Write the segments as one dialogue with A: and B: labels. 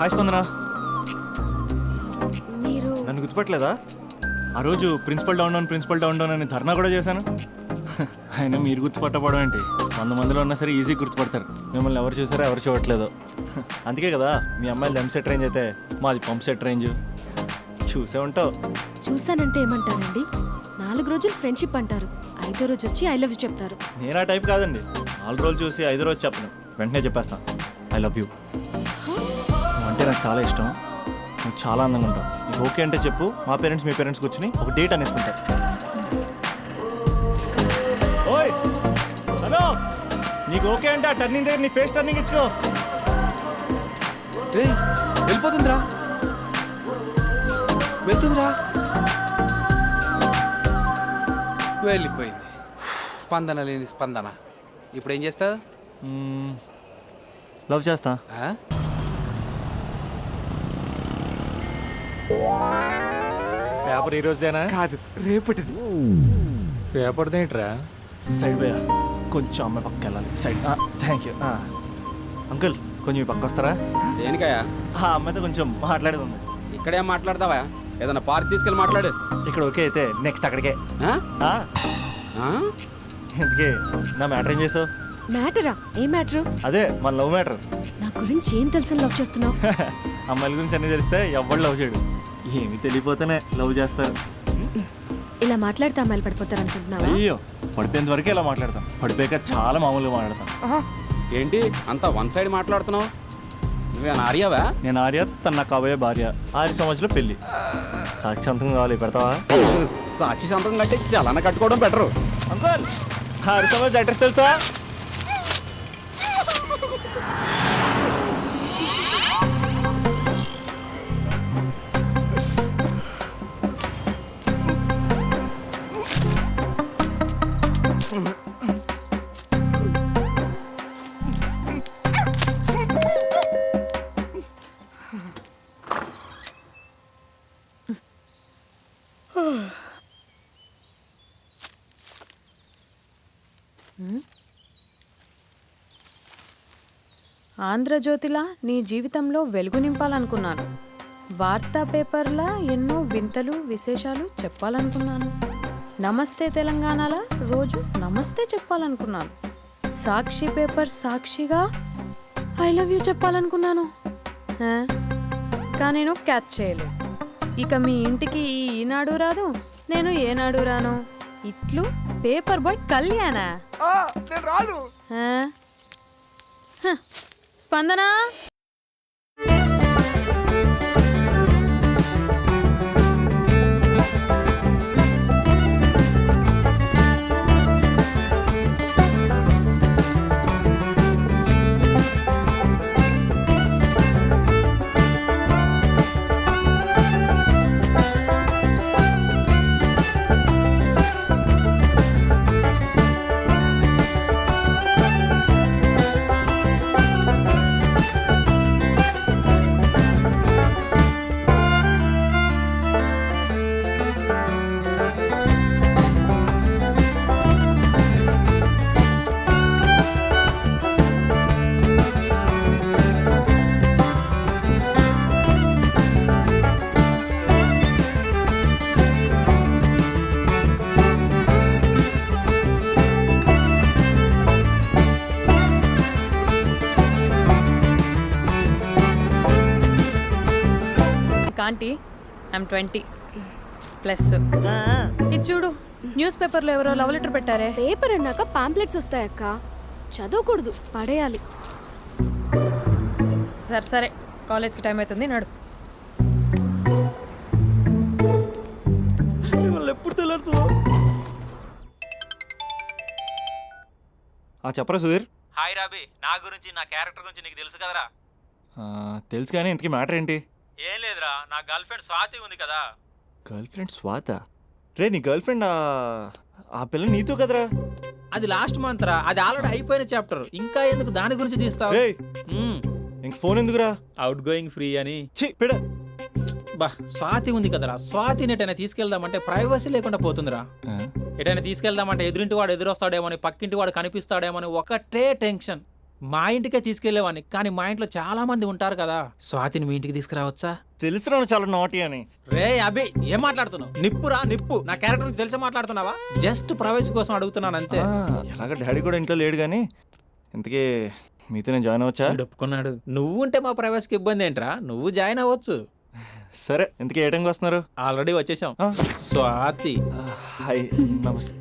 A: Hi స్పందన.
B: మీరు
A: నన్ను గుర్తుపట్టలేదా? ఆ రోజు ప్రిన్సిపల్ డౌన్ డౌన్ అని ధర్నా కూడా చేశాను. అయినా మీరు గుర్తుపట్టకపోవడం ఏంటి? 100 మందిలో ఉన్నా సరే ఈజీ గుర్తుపడతారు. మిమ్మల్ని ఎవరు చూసారో ఎవరు చూడట్లేదు. అందుకే కదా మీ అమ్మాయిలు ఎంసెట్ రేంజ్ అయితే మాది పంప్ సెట్ రేంజ్. చూసే ఉంటావు.
B: చూసానంటే ఏమంటారండి? 4 రోజులు ఫ్రెండ్షిప్ అంటారు, 5వ రోజు వచ్చి ఐ లవ్ యూ చెప్తారు.
A: నేను ఆ టైప్ కాదండి. 4 రోజులు చూసి 5వ రోజు చెప్పను, వెంటనే చెప్పేస్తాను ఐ లవ్ యూ. అంటే నాకు చాలా ఇష్టం, నువ్వు చాలా అందంగా ఉంటావు. నీకు ఓకే అంటే చెప్పు, మా పేరెంట్స్ మీ పేరెంట్స్ కూర్చుని ఒక డేట్ అనేసుకుంటారు. ఓయ్ హలో, నీకు ఓకే అంటే ఆ టర్నింగ్ దగ్గర నీ ఫేస్ టర్నింగ్ ఇచ్చుకో.
C: వెళ్ళిపోతుందిరా, వెళ్తుందిరా, వెళ్ళిపోయింది. స్పందన లేని స్పందన. ఇప్పుడు ఏం చేస్తావు?
A: లవ్ చేస్తా. పేపర్ ఈ రోజుదేనా?
C: కాదు, రేపటిది.
D: పేపర్దేంట్రా?
A: సైడ్ పోయా, కొంచెం అమ్మాయి పక్కకి వెళ్ళాలి. సైడ్. Thank you. అంకుల్ కొంచెం ఈ పక్క వస్తారా?
E: దేనికయ్యా?
A: ఆ అమ్మాయితో కొంచెం మాట్లాడేది ఉంది.
E: ఇక్కడేం మాట్లాడతావా? ఏదన్నా పార్క్ తీసుకెళ్ళి మాట్లాడు.
A: ఇక్కడ ఓకే అయితే నెక్స్ట్ అక్కడికే.
E: ఆ? ఆ?
A: ఎందుకే నా మ్యాటర్ ఏం చేసావు?
B: మ్యాటరా? ఏ మ్యాటరు?
A: అదే మన లవ్ మ్యాటర్.
B: నా గురించి ఏం తెలుసని లవ్ చేస్తున్నావు?
A: అమ్మాయిల గురించి అన్నీ తెలిస్తే ఎవ్వడు లవ్ చేయడు. ఏమి తెలియపోతేనే లవ్ చేస్తారు.
B: ఇలా మాట్లాడితే అమ్మాయిలు పడిపోతారు అనుకుంటున్నావా?
A: అయ్యో, పడిపోయేంత వరకే ఇలా మాట్లాడతాం, పడిపోయాక చాలా మామూలుగా మాట్లాడతాం.
E: ఏంటి అంతా వన్ సైడ్ మాట్లాడుతున్నావు? నువ్వేనా ఆర్యావా?
A: నేను ఆర్య, తన నాకు కాబోయే భార్య. 6 సంవత్సరాలు పెళ్లి. సాక్షాంతం కావాలి, పెడతావా?
E: సాక్షి సంతకం కంటే చలన కట్టుకోవడం బెటరు.
A: అంకుల్ 6 సంవత్సరాలు అడ్రస్ తెలుసా?
F: ఆంధ్రజ్యోతిలా నీ జీవితంలో వెలుగు నింపాలనుకున్నాను. వార్తా పేపర్లా ఎన్నో వింతలు విశేషాలు చెప్పాలనుకున్నాను. నమస్తే తెలంగాణలా రోజు నమస్తే చెప్పాలనుకున్నాను. సాక్షి పేపర్ సాక్షిగా ఐ లవ్ యూ చెప్పాలనుకున్నాను. కానీ నేను క్యాచ్ చేయలేదు. ఇక మీ ఇంటికి ఈనాడు రాదు, నేను ఏనాడు రాను. ఇట్లు పేపర్ బాయ్ కళ్యాణా?
C: రాను.
F: స్పందన, ఆంటీ ఐమ్ 20+. ఇది చూడు, న్యూస్ పేపర్లో ఎవరో లవ్ లెటర్ పెట్టారే.
B: పేపర్ అన్నాక పాంప్లెట్స్ వస్తాయక్క, చదవకూడదు, పడేయాలి.
F: సరే సరే, కాలేజ్కి టైం అవుతుంది, నడు.
A: ఎప్పుడు తెల్లారుతుందో. చెప్పరా సుధీర్?
D: హాయ్ రాబీ, నా గురించి నా క్యారెక్టర్ గురించి నీకు తెలుసు కదరా?
A: తెలుసు కానీ ఇంతకీ మ్యాటర్ ఏంటి?
D: ఏం లేదురా, నా గర్ల్ ఫ్రెండ్ స్వాతి ఉంది కదా.
A: గర్ల్ ఫ్రెండ్ స్వాత? రే నీ గర్ల్ ఫ్రెండ్ ఆ పిల్ల నీతో కదరా?
D: అది లాస్ట్ మంత్ రా, అది ఆల్రెడీ అయిపోయిన చాప్టర్. ఇంకా ఎందుకు దాని గురించి తీస్తావు?
A: ఇంక ఫోన్ ఎందుకురా?
D: అవుట్ గోయింగ్ ఫ్రీ అని.
A: పిడ
D: బా, స్వాతి ఉంది కదరా, స్వాతిని ఎటైనా తీసుకెళ్దామంటే ప్రైవసీ లేకుండా పోతుందిరా. ఎటైనా తీసుకెళ్దామంటే ఎదురింటి వాడు ఎదురొస్తాడేమో అని, పక్కింటి వాడు కనిపిస్తాడేమో అని ఒకటే టెన్షన్. మా ఇంటికే తీసుకెళ్లేవాడిని, కానీ మా ఇంట్లో చాలా మంది ఉంటారు కదా. స్వాతిని మీ ఇంటికి తీసుకురావచ్చా?
A: తెలుసురా నువ్వు చాలా నాటి అని.
D: రే అభి, ఏం మాట్లాడుతున్నావు? నిప్పురా నిప్పు. నా క్యారెక్టర్ గురించి తెలిసి మాట్లాడుతున్నావా? జస్ట్ ప్రైవసీ కోసం అడుగుతున్నాను అంతే.
A: ఎలాగ డాడీ కూడా ఇంట్లో లేడు కానీ ఇంతకీ మీతో నేను జాయిన్ అవ్వచ్చా?
D: వీడు ఒప్పుకున్నాడు. నువ్వు ఉంటే మా ప్రైవసీకి ఇబ్బంది ఏంట్రా? నువ్వు జాయిన్ అవ్వచ్చు.
A: సరే ఇంతకీ ఏ టైంకి వస్తున్నారు?
D: ఆల్రెడీ వచ్చేసాం.
A: ఆ.
D: స్వాతి
A: హాయ్ నమస్తే.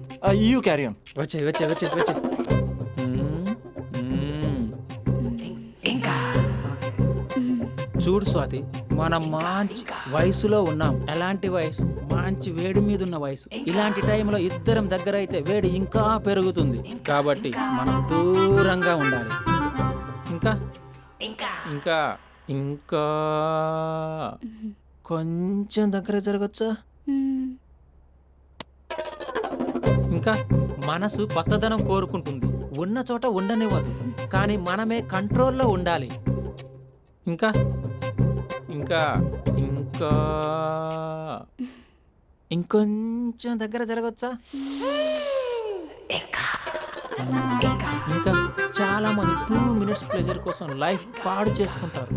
A: You carry on.
D: వచ్చే వచ్చే వచ్చే వచ్చే. చూడు స్వాతి, మనం మంచి వయసులో ఉన్నాం. ఎలాంటి వయసు? మంచి వేడి మీద ఉన్న వయసు. ఇలాంటి టైంలో ఇద్దరం దగ్గర అయితే వేడి ఇంకా పెరుగుతుంది. కాబట్టి మనం దూరంగా ఉండాలి. ఇంకా ఇంకా ఇంకా కొంచెం దగ్గర జరగచ్చా? ఇంకా మనసు కొత్తదనం కోరుకుంటుంది. ఉన్న చోట ఉండనివ్వదు, కానీ మనమే కంట్రోల్లో ఉండాలి. ఇంకా ఇంకా ఇంకా ఇంకొంచెం దగ్గర జరగచ్చా? ఇంకా చాలా మంది 2 minutes ప్లెజర్ కోసం లైఫ్ పాడు చేసుకుంటారు.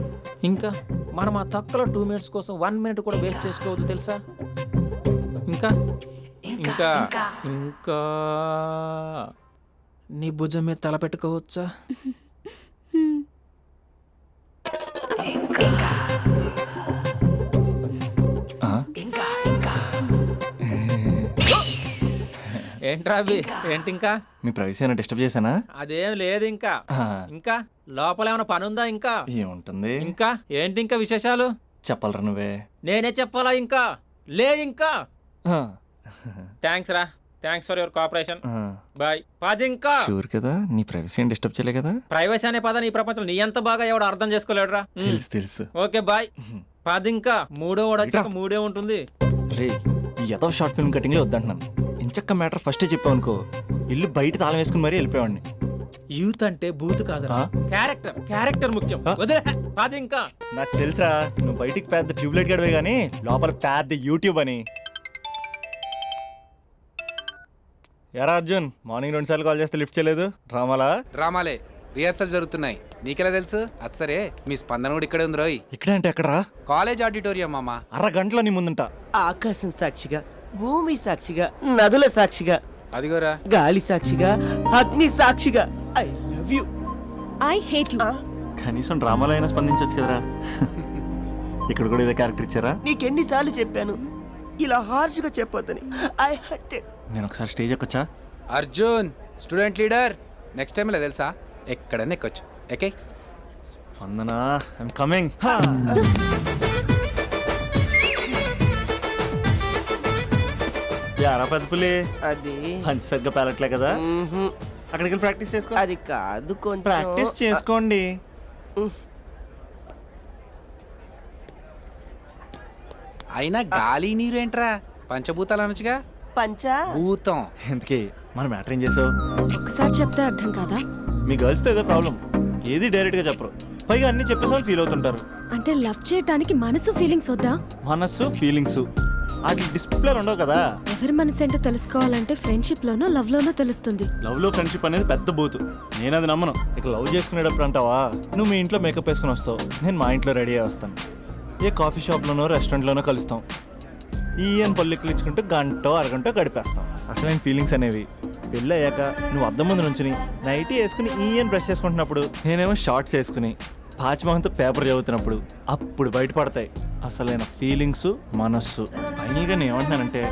D: ఇంకా మనం ఆ తక్కువ 2 minutes కోసం 1 minute కూడా వేస్ట్ చేసుకోవద్దు, తెలుసా? ఇంకా ఇంకా ఇంకా నీ భుజం మీద తల పెట్టుకోవచ్చా? ఏంట్రా అవి? ఏంటి ఇంకా?
A: మీ ప్రైవసీ అయినా డిస్టర్బ్ చేశానా?
D: అదేం లేదు. ఇంకా ఇంకా లోపల ఏమైనా పని ఉందా? ఇంకా
A: ఏముంటుంది?
D: ఇంకా ఏంటి ఇంకా విశేషాలు?
A: చెప్పాలరా నువ్వే.
D: నేనే చెప్పాలా? ఇంకా లే. ఇంకా థ్యాంక్స్ రా. Thanks for your cooperation. Bye. పది. ఇంకా
A: షూర్ కదా నీ ప్రైవసీ ఏం డిస్టర్బ్ చేయలే కదా?
D: ప్రైవసీ అనే పదాన్ని ఈ ప్రపంచంలో నీ ఎంత బాగా ఎవడు అర్థం చేసుకోలేడురా.
A: తెలుసు తెలుసు.
D: Okay bye. పది. ఇంకా మూడో వాడు వచ్చాక మూడే ఉంటుంది.
A: రే ఈ ఎదో షార్ట్ ఫిల్మ్ కటింగ్లో వద్దంటున్నాను. ఇంచక్క మ్యాటర్ ఫస్టే చెప్పావు అనుకో, ఇల్లు బయట తాళం వేసుకుని మరీ వెళ్ళిపోయాడిని.
D: యూత్ అంటే బూత్ కాదు, క్యారెక్టర్. క్యారెక్టర్ ముఖ్యం. వదిలే. పది. ఇంకా
A: నాకు తెలుసా నువ్వు బయటికి పెద్ద ట్యూబ్లైట్ గడవే కానీ లోపల పెద్ద యూట్యూబ్ అని. ఎరా అర్జున్, మార్నింగ్ 2 సార్లు కాల్ చేస్తే లిఫ్ట్ చేయలేదు.
C: డ్రామాలే రిహార్సల్ జరుగుతున్నాయి. నీకెలా తెలుసు? అది సరే, మీ స్పందన కూడా ఇక్కడే ఉంది రోయ్.
A: ఇక్కడ అంటే ఎక్కడరా?
C: కాలేజ్ ఆడిటోరియం మామ.
A: అరగంటలో నీ ముందుంట.
G: ఆకాశం సాక్షిగా, భూమి సాక్షిగా, నదుల సాక్షిగా,
C: అదిగోరా
G: గాలి సాక్షిగా, అగ్ని సాక్షిగా, I love you.
B: I hate you.
A: కనీసం డ్రామాలో అయినా స్పందించవచ్చు కదరా. ఇక్కడ కూడా ఇదే క్యారెక్టర్ ఇచ్చారా?
G: నీకెన్నిసార్లు చెప్పాను ఇలా హార్ష్గా చెప్పొద్దని. I hurted.
A: నేను ఒకసారి స్టేజ్ ఎక్కొచ్చా?
C: Arjun student leader. Next time ఇలా తెలుసా, ఎక్కడన్నా ఎక్కొచ్చు. Okay
A: Spandana, I'm coming. యారా పెద్ద పులి,
G: అది
A: పంచి సరిగ్గా పేలట్లే కదా?
G: మ్మ్హ్.
A: అక్కడికి వెళ్ళి ప్రాక్టీస్ చేసుకో.
G: అది కాదు, కొంచెం
A: ప్రాక్టీస్ చేసుకోండి.
C: అయినా గాలి నీరు ఏంట్రా? పంచభూతాలు అనొచ్చుగా.
G: పంచా
C: భూతం.
A: ఎందుకే మన మ్యాటర్ ఏం చేసావు?
B: ఒకసారి చెప్తే అర్థం కాదా?
A: మీ గర్ల్స్తో ఏదో ప్రాబ్లం, ఏది డైరెక్ట్గా చెప్పరు, పైగా అన్ని చెప్పేసి వాళ్ళు ఫీల్ అవుతుంటారు.
B: అంటే లవ్ చేయడానికి మనసు ఫీలింగ్స్ వద్దా?
A: మనస్సు ఫీలింగ్స్ అది డిస్ప్లే ఉండవు కదా.
B: ఎవరి మనసు ఏంటో తెలుసుకోవాలంటే ఫ్రెండ్షిప్ లోనో లవ్ లోనో తెలుస్తుంది.
A: లవ్ లో ఫ్రెండ్షిప్ అనేది పెద్ద బూతు. నేను అది నమ్మను. ఇక లవ్ చేసుకునేటప్పుడు అంటావా, నువ్వు మీ ఇంట్లో మేకప్ వేసుకుని వస్తావు, నేను మా ఇంట్లో రెడీ అయ్యి వస్తాను. ఏ కాఫీ షాప్లోనో రెస్టారెంట్లోనో కలుస్తాం. ఈయన పల్లెక్కులు ఇచ్చుకుంటూ గంటో అరగంటో గడిపేస్తాం. అసలైన ఫీలింగ్స్ అనేవి పెళ్ళి అయ్యాక నువ్వు అద్దం ముందు నుంచుని నైటీ వేసుకుని ఈయన బ్రష్ చేసుకుంటున్నప్పుడు, నేనేమో షార్ట్స్ వేసుకుని పాచిమోహంతో పేపర్ చదువుతున్నప్పుడు అప్పుడు బయటపడతాయి అసలైన ఫీలింగ్స్, మనస్సు. ఫైనల్గా నేను ఏమంటున్నానంటే,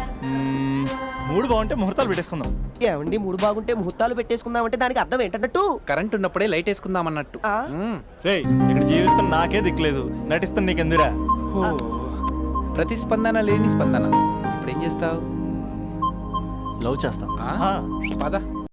A: మూడు బాగుంటే ముహూర్తాలు పెట్టేసుకుందాం.
G: ఏమండి, మూడు బాగుంటే ముహూర్తాలు పెట్టేసుకుందామంటే దానికి అర్థం ఏంటన్నట్టు?
C: కరెంట్ ఉన్నప్పుడే లైట్ వేసుకుందాం అన్నట్టు.
G: ఆ?
A: రేయ్ ఇక్కడ జీవిస్తున్న నాకే దిక్కులేదు, నటిస్తున్న నీకెందురా?
C: ఓ, ప్రతిస్పందన లేని స్పందన. ఇప్పుడు ఏం చేస్తావు?
A: లవ్ చేస్తాం.
C: పద.